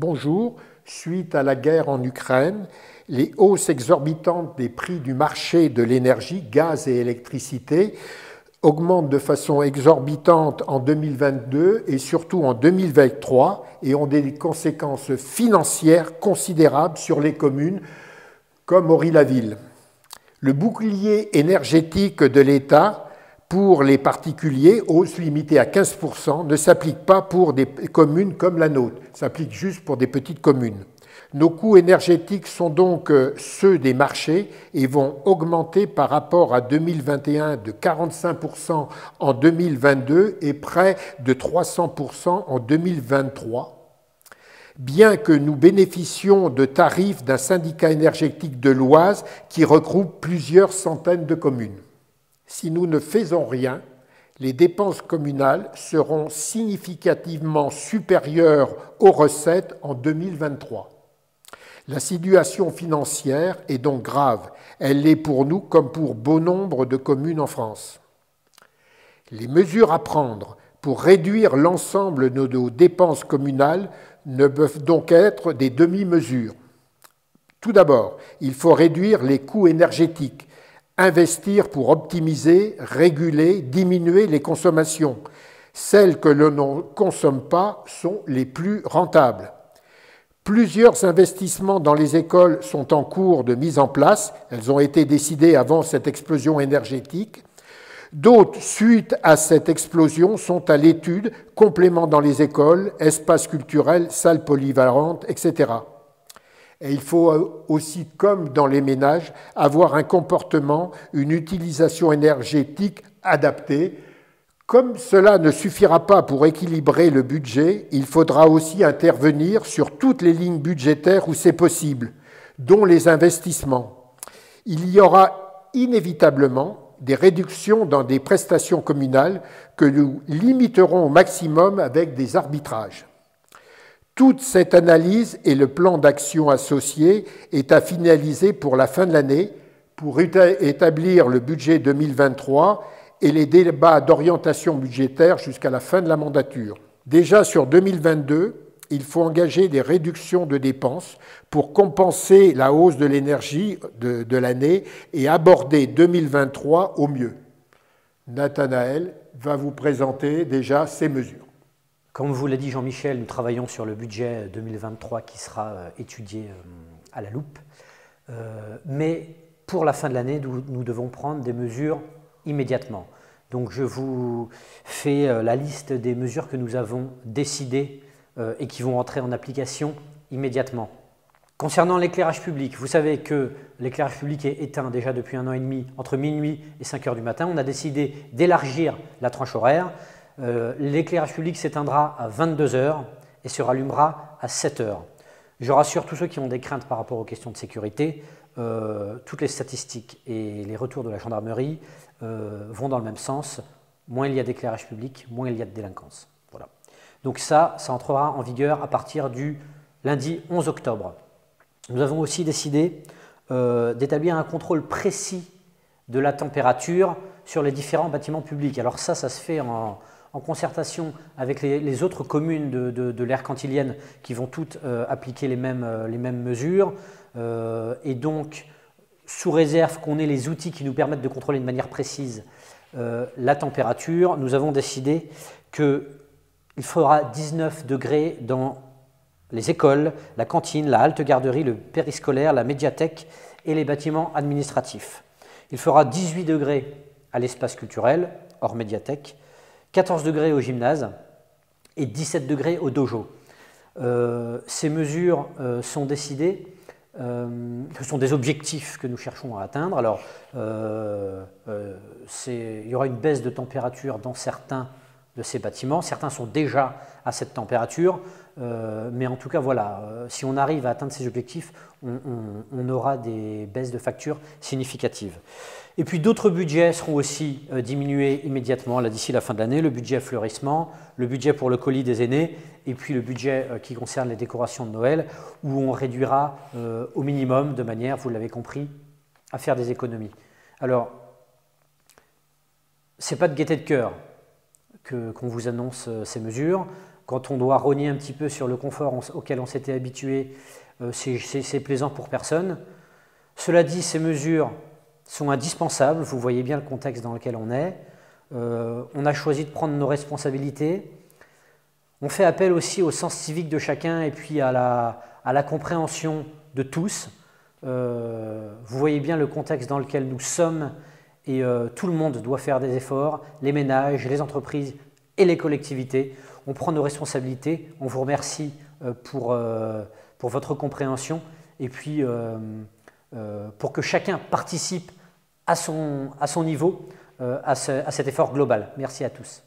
Bonjour, suite à la guerre en Ukraine, les hausses exorbitantes des prix du marché de l'énergie, gaz et électricité, augmentent de façon exorbitante en 2022 et surtout en 2023 et ont des conséquences financières considérables sur les communes comme Ory-la-Ville. Le bouclier énergétique de l'État pour les particuliers, hausse limitée à 15%, ne s'applique pas pour des communes comme la nôtre, s'applique juste pour des petites communes. Nos coûts énergétiques sont donc ceux des marchés et vont augmenter par rapport à 2021 de 45% en 2022 et près de 300% en 2023. Bien que nous bénéficions de tarifs d'un syndicat énergétique de l'Oise qui regroupe plusieurs centaines de communes. Si nous ne faisons rien, les dépenses communales seront significativement supérieures aux recettes en 2023. La situation financière est donc grave. Elle l'est pour nous comme pour bon nombre de communes en France. Les mesures à prendre pour réduire l'ensemble de nos dépenses communales ne peuvent donc être des demi-mesures. Tout d'abord, il faut réduire les coûts énergétiques, investir pour optimiser, réguler, diminuer les consommations. Celles que l'on ne consomme pas sont les plus rentables. Plusieurs investissements dans les écoles sont en cours de mise en place. Elles ont été décidées avant cette explosion énergétique. D'autres, suite à cette explosion, sont à l'étude, compléments dans les écoles, espaces culturels, salles polyvalentes, etc. Et il faut aussi, comme dans les ménages, avoir un comportement, une utilisation énergétique adaptée. Comme cela ne suffira pas pour équilibrer le budget, il faudra aussi intervenir sur toutes les lignes budgétaires où c'est possible, dont les investissements. Il y aura inévitablement des réductions dans des prestations communales que nous limiterons au maximum avec des arbitrages. Toute cette analyse et le plan d'action associé est à finaliser pour la fin de l'année pour établir le budget 2023 et les débats d'orientation budgétaire jusqu'à la fin de la mandature. Déjà sur 2022, il faut engager des réductions de dépenses pour compenser la hausse de l'énergie de l'année et aborder 2023 au mieux. Nathanaël va vous présenter déjà ces mesures. Comme vous l'a dit Jean-Michel, nous travaillons sur le budget 2023 qui sera étudié à la loupe. Mais pour la fin de l'année, nous devons prendre des mesures immédiatement. Donc je vous fais la liste des mesures que nous avons décidées et qui vont entrer en application immédiatement. Concernant l'éclairage public, vous savez que l'éclairage public est éteint déjà depuis 1 an et demi, entre minuit et 5 heures du matin. On a décidé d'élargir la tranche horaire. L'éclairage public s'éteindra à 22 heures et se rallumera à 7 heures. Je rassure tous ceux qui ont des craintes par rapport aux questions de sécurité, toutes les statistiques et les retours de la gendarmerie vont dans le même sens. Moins il y a d'éclairage public, moins il y a de délinquance. Voilà. Donc ça entrera en vigueur à partir du lundi 11 octobre. Nous avons aussi décidé d'établir un contrôle précis de la température sur les différents bâtiments publics. Alors ça se fait en concertation avec les autres communes de l'aire cantilienne qui vont toutes appliquer les mêmes mesures. Et donc, sous réserve qu'on ait les outils qui nous permettent de contrôler de manière précise la température, nous avons décidé qu'il fera 19 degrés dans les écoles, la cantine, la halte garderie, le périscolaire, la médiathèque et les bâtiments administratifs. Il fera 18 degrés à l'espace culturel, hors médiathèque, 14 degrés au gymnase et 17 degrés au dojo. Ces mesures sont décidées, ce sont des objectifs que nous cherchons à atteindre. Alors, il y aura une baisse de température dans certains de ces bâtiments. Certains sont déjà à cette température, mais en tout cas, voilà, si on arrive à atteindre ces objectifs, on aura des baisses de factures significatives. Et puis d'autres budgets seront aussi diminués immédiatement là d'ici la fin de l'année, le budget fleurissement, le budget pour le colis des aînés, et puis le budget qui concerne les décorations de Noël, où on réduira au minimum, de manière, vous l'avez compris, à faire des économies. Alors, ce n'est pas de gaieté de cœur qu'on vous annonce ces mesures. Quand on doit rogner un petit peu sur le confort auquel on s'était habitué, c'est plaisant pour personne. Cela dit, ces mesures sont indispensables. Vous voyez bien le contexte dans lequel on est. On a choisi de prendre nos responsabilités. On fait appel aussi au sens civique de chacun et puis à la compréhension de tous. Vous voyez bien le contexte dans lequel nous sommes et tout le monde doit faire des efforts, les ménages, les entreprises et les collectivités. On prend nos responsabilités. On vous remercie pour votre compréhension et puis pour que chacun participe à son niveau à cet effort global. Merci à tous.